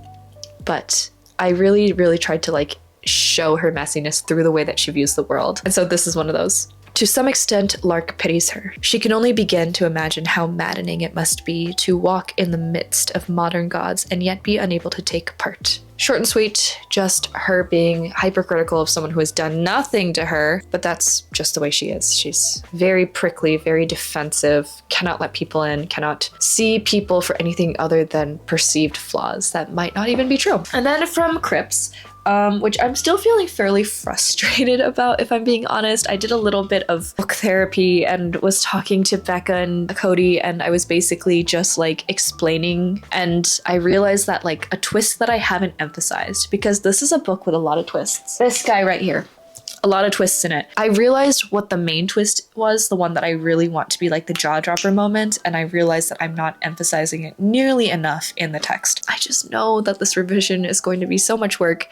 Speaker 1: but I really, really tried to like show her messiness through the way that she views the world. And so this is one of those. To some extent, Lark pities her. She can only begin to imagine how maddening it must be to walk in the midst of modern gods and yet be unable to take part. Short and sweet, just her being hypercritical of someone who has done nothing to her, but that's just the way she is. She's very prickly, very defensive, cannot let people in, cannot see people for anything other than perceived flaws that might not even be true. And then from Crypts, which I'm still feeling fairly frustrated about, if I'm being honest. I did a little bit of book therapy and was talking to Becca and Cody, and I was basically just like explaining, and I realized that like a twist that I haven't emphasized, because this is a book with a lot of twists. This guy right here. A lot of twists in it. I realized what the main twist was, the one that I really want to be like the jaw-dropper moment, and I realized that I'm not emphasizing it nearly enough in the text. I just know that this revision is going to be so much work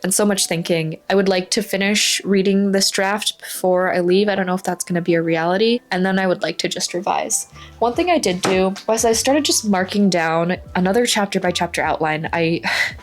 Speaker 1: and so much thinking. I would like to finish reading this draft before I leave. I don't know if that's going to be a reality, and then I would like to just revise. One thing I did do was I started just marking down another chapter by chapter outline. I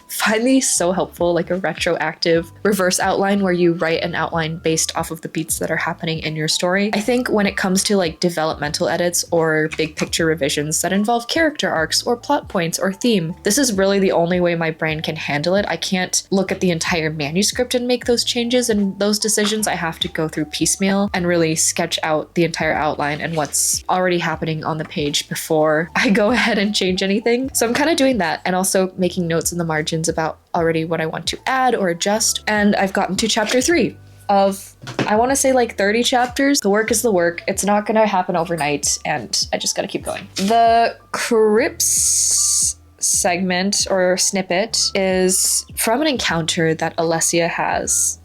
Speaker 1: find these so helpful, like a retroactive reverse outline where you write an outline based off of the beats that are happening in your story. I think when it comes to like developmental edits or big picture revisions that involve character arcs or plot points or theme, this is really the only way my brain can handle it. I can't look at the entire manuscript and make those changes and those decisions. I have to go through piecemeal and really sketch out the entire outline and what's already happening on the page before I go ahead and change anything. So I'm kind of doing that, and also making notes in the margins about already what I want to add or adjust. And I've gotten to chapter 3 of, I want to say like 30 chapters. The work is the work. It's not going to happen overnight, and I just got to keep going. The crypts segment or snippet is from an encounter that Alessia has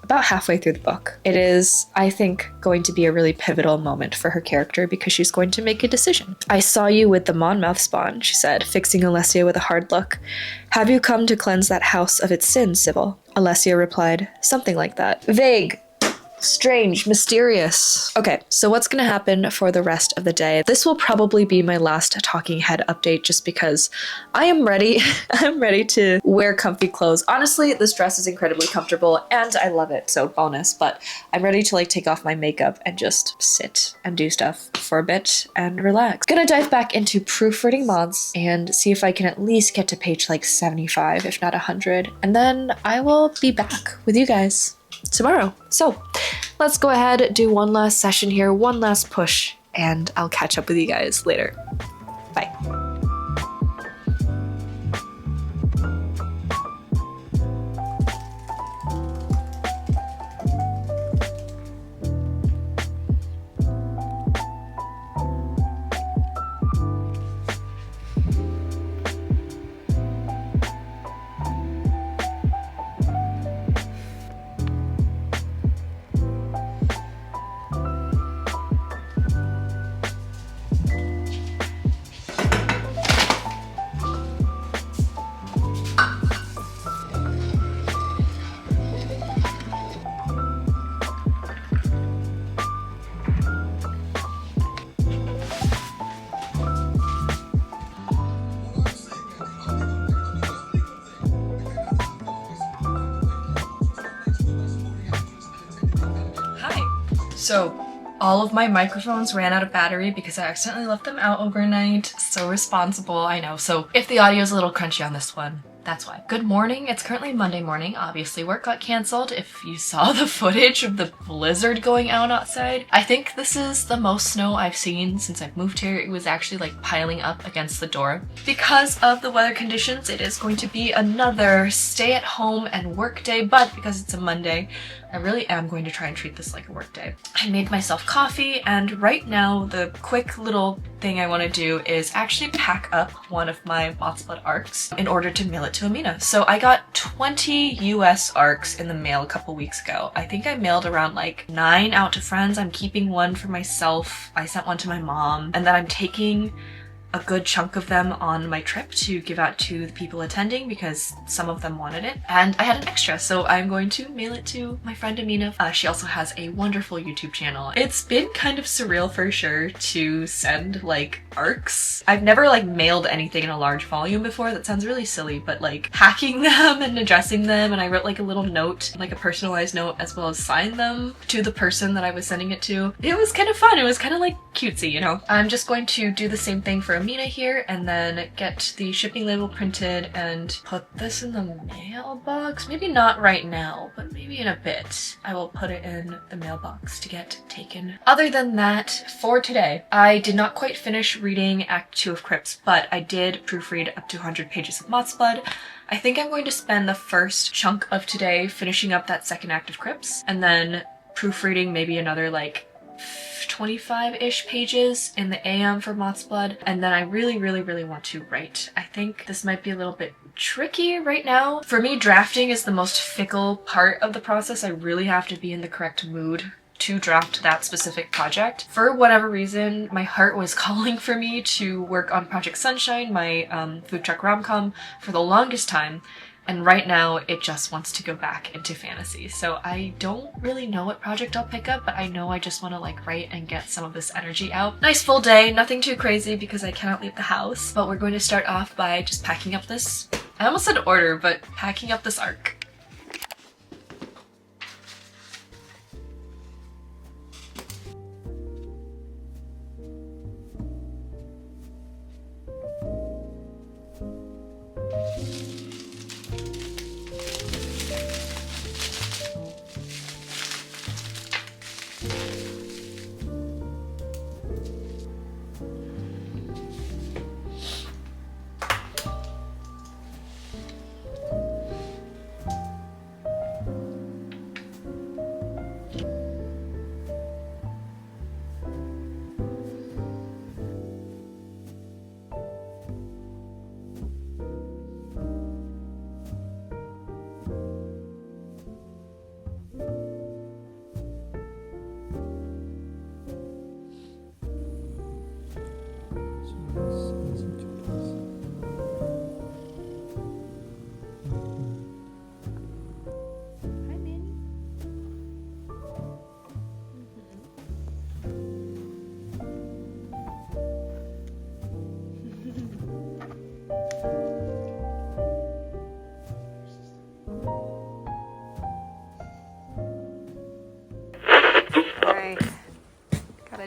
Speaker 1: about halfway through the book. It is, I think, going to be a really pivotal moment for her character because she's going to make a decision. "I saw you with the Monmouth spawn," she said, fixing Alessia with a hard look. "Have you come to cleanse that house of its sins, Sybil?" Alessia replied, "Something like that. Vague. Strange, mysterious." Okay, so what's gonna happen for the rest of the day? This will probably be my last talking head update just because I am ready. I'm ready to wear comfy clothes. Honestly, this dress is incredibly comfortable and I love it, so bonus, but I'm ready to like take off my makeup and just sit and do stuff for a bit and relax. Gonna dive back into proofreading mods and see if I can at least get to page like 75, if not 100, and then I will be back with you guys tomorrow. So let's go ahead, do one last session here, one last push, and I'll catch up with you guys later. Bye. So all of my microphones ran out of battery because I accidentally left them out overnight. So responsible, I know. So if the audio is a little crunchy on this one, that's why. Good morning. It's currently Monday morning. Obviously work got canceled. If you saw the footage of the blizzard going out outside, I think this is the most snow I've seen since I've moved here. It was actually like piling up against the door. Because of the weather conditions, it is going to be another stay at home and work day, but because it's a Monday, I really am going to try and treat this like a work day. I made myself coffee, and right now the quick little thing I want to do is actually pack up one of my MOTHSBLOOD arcs in order to mail it to Amina. So I got 20 US arcs in the mail a couple weeks ago. I think I mailed around like 9 out to friends. I'm keeping one for myself. I sent one to my mom, and then I'm taking a good chunk of them on my trip to give out to the people attending because some of them wanted it, and I had an extra, so I'm going to mail it to my friend Amina. She also has a wonderful YouTube channel. It's been kind of surreal for sure to send like arcs. I've never like mailed anything in a large volume before. That sounds really silly, but like packing them and addressing them, and I wrote like a little note, like a personalized note, as well as signed them to the person that I was sending it to. It was kind of fun. It was kind of like cutesy, you know? I'm just going to do the same thing for Amina here, and then get the shipping label printed and put this in the mailbox. Maybe not right now, but maybe in a bit I will put it in the mailbox to get taken. Other than that, for today, I did not quite finish reading Act 2 of Crypts, but I did proofread up to 100 pages of MOTHSBLOOD. I think I'm going to spend the first chunk of today finishing up that second act of Crypts, and then proofreading maybe another like 25-ish pages in the AM for MOTHSBLOOD, and then I really want to write. I think this might be a little bit tricky right now. For me, drafting is the most fickle part of the process. I really have to be in the correct mood to draft that specific project. For whatever reason, my heart was calling for me to work on Project Sunshine, my food truck rom-com, for the longest time. And right now, it just wants to go back into fantasy. So I don't really know what project I'll pick up, but I know I just want to like write and get some of this energy out. Nice full day, nothing too crazy because I cannot leave the house. But we're going to start off by just packing up this, I almost said order, but packing up this arc.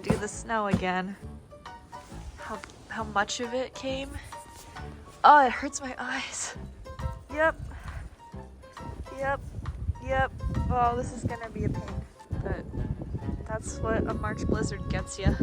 Speaker 1: Do the snow again. How much of it came? Oh, it hurts my eyes. Yep. Oh, this is gonna be a pain. But that's what a March blizzard gets you.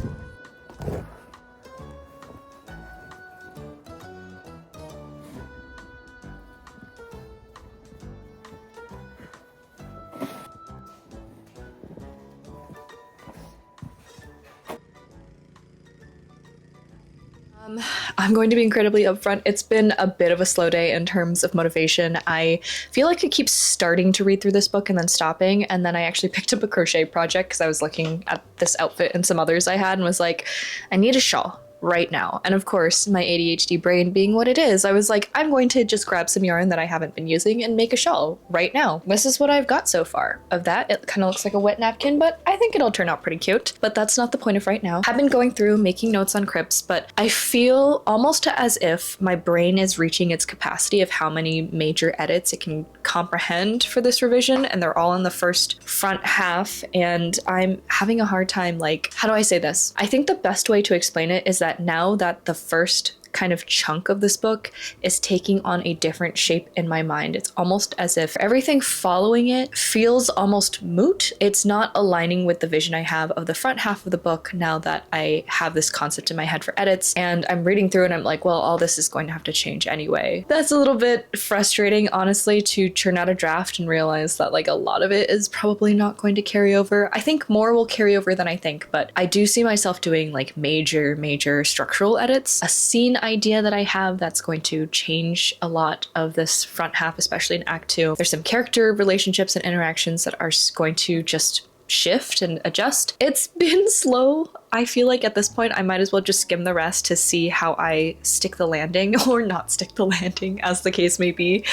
Speaker 1: I'm going to be incredibly upfront. It's been a bit of a slow day in terms of motivation. I feel like I keep starting to read through this book and then stopping, and then I actually picked up a crochet project because I was looking at this outfit and some others I had and was like, I need a shawl right now. And of course, my ADHD brain being what it is, I was like, I'm going to just grab some yarn that I haven't been using and make a shawl right now. This is what I've got so far of that. It kind of looks like a wet napkin, but I think it'll turn out pretty cute. But that's not the point of right now. I've been going through making notes on Crypts, but I feel almost as if my brain is reaching its capacity of how many major edits it can comprehend for this revision, and they're all in the first front half, and I'm having a hard time, like, how do I say this? I think the best way to explain it is that now that the first kind of chunk of this book is taking on a different shape in my mind. It's almost as if everything following it feels almost moot. It's not aligning with the vision I have of the front half of the book now that I have this concept in my head for edits, and I'm reading through and I'm like, well, all this is going to have to change anyway. That's a little bit frustrating, honestly, to churn out a draft and realize that like a lot of it is probably not going to carry over. I think more will carry over than I think, but I do see myself doing like major structural edits. A scene idea that I have that's going to change a lot of this front half, especially in Act 2. There's some character relationships and interactions that are going to just shift and adjust. It's been slow. I feel like at this point I might as well just skim the rest to see how I stick the landing or not stick the landing, as the case may be,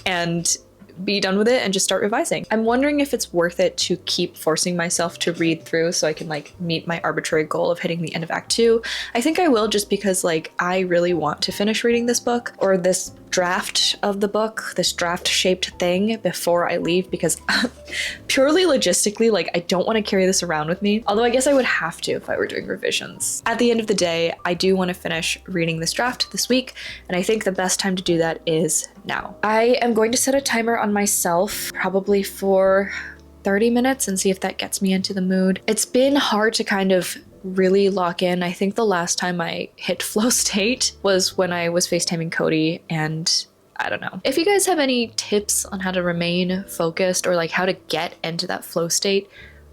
Speaker 1: and be done with it and just start revising. I'm wondering if it's worth it to keep forcing myself to read through so I can like meet my arbitrary goal of hitting the end of Act 2. I think I will, just because like I really want to finish reading this book, or this draft of the book, this draft shaped thing, before I leave, because purely logistically, like I don't want to carry this around with me. Although I guess I would have to if I were doing revisions. At the end of the day, I do want to finish reading this draft this week, and I think the best time to do that is now. I am going to set a timer on myself, probably for 30 minutes, and see if that gets me into the mood. It's been hard to kind of really lock in. I think the last time I hit flow state was when I was FaceTiming Cody, and I don't know. If you guys have any tips on how to remain focused or like how to get into that flow state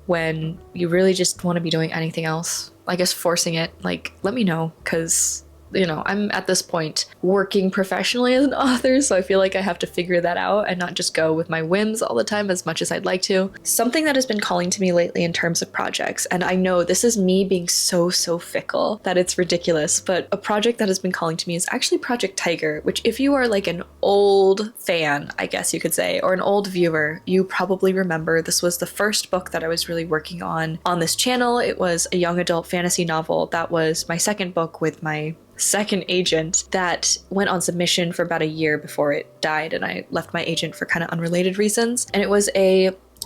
Speaker 1: when you really just want to be doing anything else, I guess forcing it, like let me know, because you know, I'm at this point working professionally as an author, so I feel like I have to figure that out and not just go with my whims all the time as much as I'd like to. Something that has been calling to me lately in terms of projects, and I know this is me being so fickle that it's ridiculous, but a project that has been calling to me is actually Project Tiger, which if you are like an old fan, I guess you could say, or an old viewer, you probably remember this was the first book that I was really working on this channel. It was a young adult fantasy novel that was my second book with my second agent that went on submission for about a year before it died, and I left my agent for kind of unrelated reasons. And it was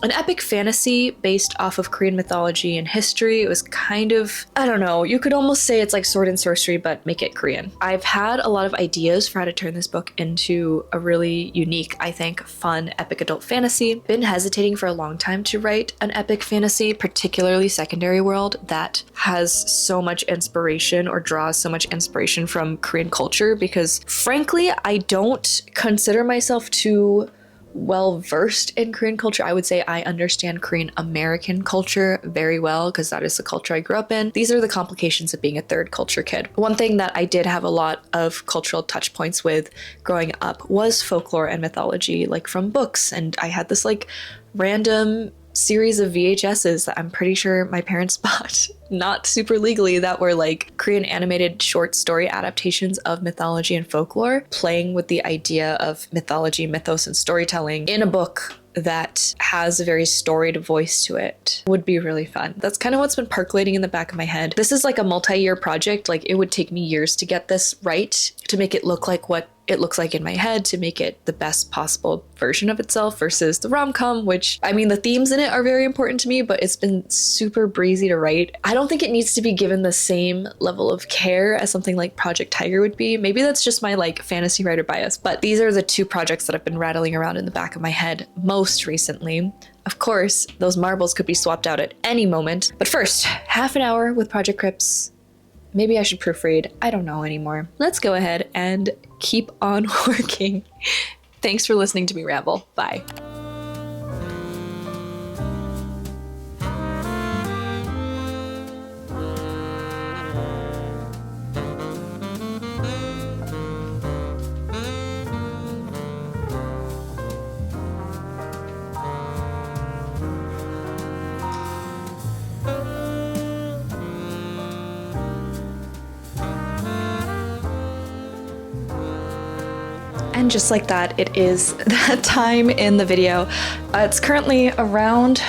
Speaker 1: an epic fantasy based off of Korean mythology and history. It was kind of, I don't know, you could almost say it's like sword and sorcery, but make it Korean. I've had a lot of ideas for how to turn this book into a really unique, I think, fun, epic adult fantasy. Been hesitating for a long time to write an epic fantasy, particularly secondary world, that has so much inspiration or draws so much inspiration from Korean culture, because frankly, I don't consider myself too well versed in Korean culture. I would say I understand Korean American culture very well because that is the culture I grew up in. These are the complications of being a third culture kid. One thing that I did have a lot of cultural touch points with growing up was folklore and mythology, like from books. And I had this like random series of VHSs that I'm pretty sure my parents bought, not super legally, that were like Korean animated short story adaptations of mythology and folklore, playing with the idea of mythology, mythos, and storytelling in a book that has a very storied voice to it. Would be really fun. That's kind of what's been percolating in the back of my head. This is like a multi-year project. Like it would take me years to get this right, to make it look like what it looks like in my head, to make it the best possible version of itself, versus the rom-com, which, I mean, the themes in it are very important to me, but it's been super breezy to write. I don't think it needs to be given the same level of care as something like Project Tiger would be. Maybe that's just my like fantasy writer bias, but these are the two projects that I've been rattling around in the back of my head most recently. Of course, those marbles could be swapped out at any moment, but first, half an hour with Project Crips. Maybe I should proofread. I don't know anymore. Let's go ahead and keep on working. Thanks for listening to me ramble. Bye. And just like that, it is that time in the video. It's currently around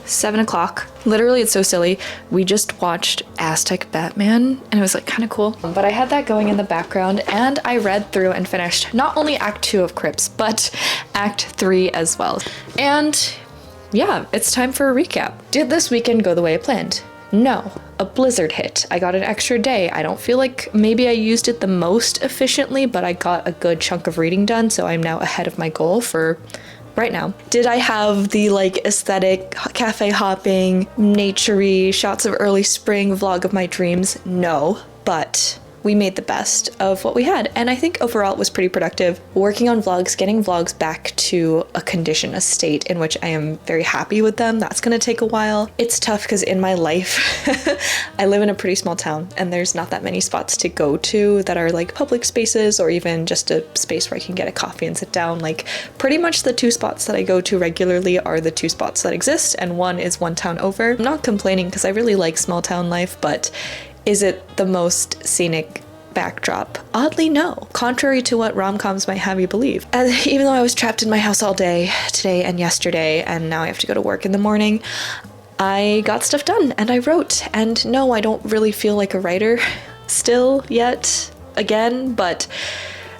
Speaker 1: 7 o'clock. Literally, it's so silly. We just watched Aztec Batman and it was like kind of cool. But I had that going in the background and I read through and finished not only Act 2 of Crips, but Act 3 as well. And yeah, it's time for a recap. Did this weekend go the way I planned? No. A blizzard hit. I got an extra day. I don't feel like maybe I used it the most efficiently, but I got a good chunk of reading done, so I'm now ahead of my goal for right now. Did I have the like aesthetic, cafe hopping, naturey, shots of early spring vlog of my dreams? No, but we made the best of what we had, and I think overall it was pretty productive. Working on vlogs, getting vlogs back to a condition, a state in which I am very happy with them, that's gonna take a while. It's tough because in my life, I live in a pretty small town and there's not that many spots to go to that are like public spaces or even just a space where I can get a coffee and sit down. Like pretty much the two spots that I go to regularly are the two spots that exist, and one is one town over. I'm not complaining because I really like small town life, but is it the most scenic backdrop? Oddly, no. Contrary to what rom-coms might have you believe. Even though I was trapped in my house all day today and yesterday, and now I have to go to work in the morning, I got stuff done and I wrote. And no, I don't really feel like a writer still yet again, but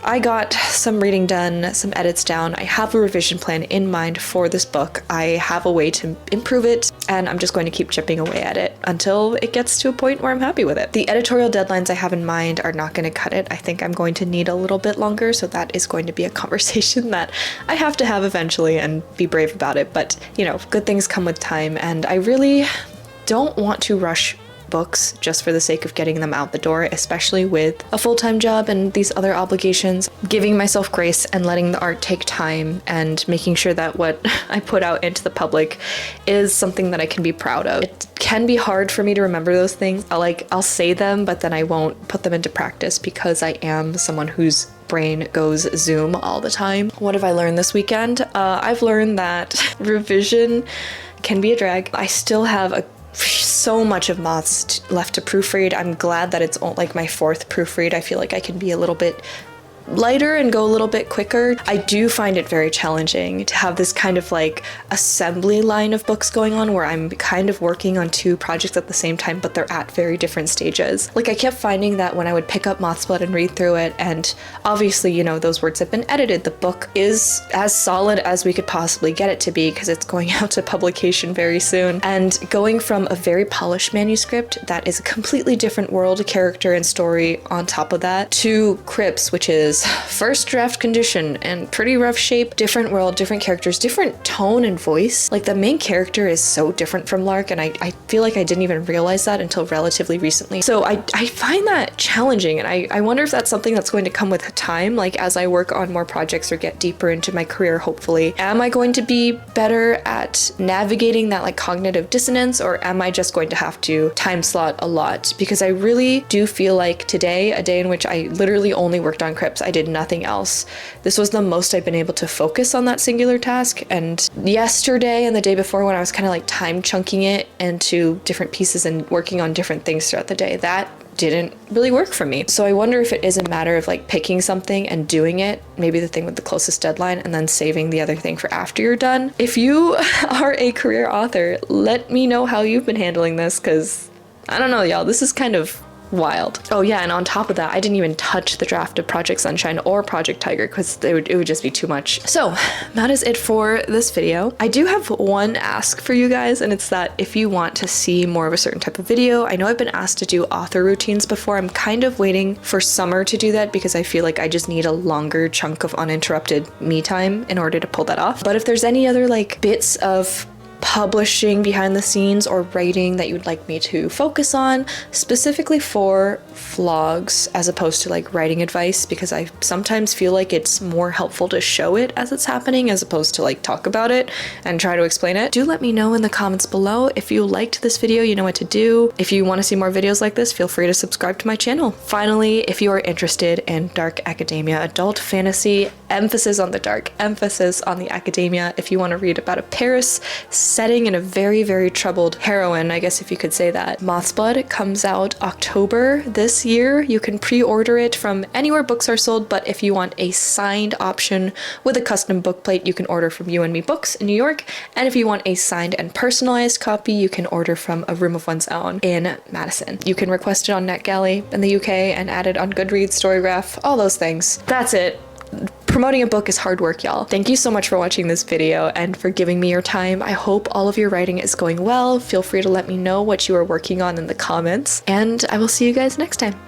Speaker 1: I got some reading done, some edits down. I have a revision plan in mind for this book. I have a way to improve it, and I'm just going to keep chipping away at it until it gets to a point where I'm happy with it. The editorial deadlines I have in mind are not going to cut it. I think I'm going to need a little bit longer, so that is going to be a conversation that I have to have eventually and be brave about it. But, you know, good things come with time, and I really don't want to rush books just for the sake of getting them out the door, especially with a full-time job and these other obligations. Giving myself grace and letting the art take time and making sure that what I put out into the public is something that I can be proud of. It can be hard for me to remember those things. I'll say them, but then I won't put them into practice because I am someone whose brain goes Zoom all the time. What have I learned this weekend? I've learned that revision can be a drag. I still have so much of Moths left to proofread. I'm glad that it's like my 4th proofread. I feel like I can be a little bit lighter and go a little bit quicker. I do find it very challenging to have this kind of like assembly line of books going on where I'm kind of working on 2 projects at the same time, but they're at very different stages. Like I kept finding that when I would pick up MOTHSBLOOD and read through it, and obviously, you know, those words have been edited. The book is as solid as we could possibly get it to be because it's going out to publication very soon. And going from a very polished manuscript that is a completely different world, character, and story on top of that to Crips, which is first draft condition and pretty rough shape, different world, different characters, different tone and voice. Like the main character is so different from Lark, and I feel like I didn't even realize that until relatively recently. So I find that challenging, and I wonder if that's something that's going to come with time, like as I work on more projects or get deeper into my career, hopefully. Am I going to be better at navigating that like cognitive dissonance, or am I just going to have to time slot a lot? Because I really do feel like today, a day in which I literally only worked on Crips, I did nothing else. This was the most I've been able to focus on that singular task. And yesterday and the day before, when I was kind of like time chunking it into different pieces and working on different things throughout the day, that didn't really work for me. So I wonder if it is a matter of like picking something and doing it, maybe the thing with the closest deadline, and then saving the other thing for after you're done. If you are a career author, let me know how you've been handling this, because I don't know, y'all, this is kind of wild. Oh yeah, and on top of that, I didn't even touch the draft of Project Sunshine or Project Tiger because it would just be too much. So that is it for this video. I do have one ask for you guys, and it's that if you want to see more of a certain type of video, I know I've been asked to do author routines before. I'm kind of waiting for summer to do that because I feel like I just need a longer chunk of uninterrupted me time in order to pull that off. But if there's any other like bits of publishing behind the scenes or writing that you'd like me to focus on specifically for vlogs as opposed to like writing advice, because I sometimes feel like it's more helpful to show it as it's happening as opposed to like talk about it and try to explain it, do let me know in the comments below. If you liked this video, you know what to do. If you want to see more videos like this, feel free to subscribe to my channel. Finally, if you are interested in dark academia, adult fantasy, emphasis on the dark, emphasis on the academia, if you want to read about a Paris setting in a very, very troubled heroine, I guess if you could say that, MOTHSBLOOD comes out October this year. You can pre-order it from anywhere books are sold, but if you want a signed option with a custom book plate, you can order from You and Me Books in New York. And if you want a signed and personalized copy, you can order from A Room of One's Own in Madison. You can request it on NetGalley in the UK and add it on Goodreads, Storygraph, all those things. That's it. Promoting a book is hard work, y'all. Thank you so much for watching this video and for giving me your time. I hope all of your writing is going well. Feel free to let me know what you are working on in the comments, and I will see you guys next time.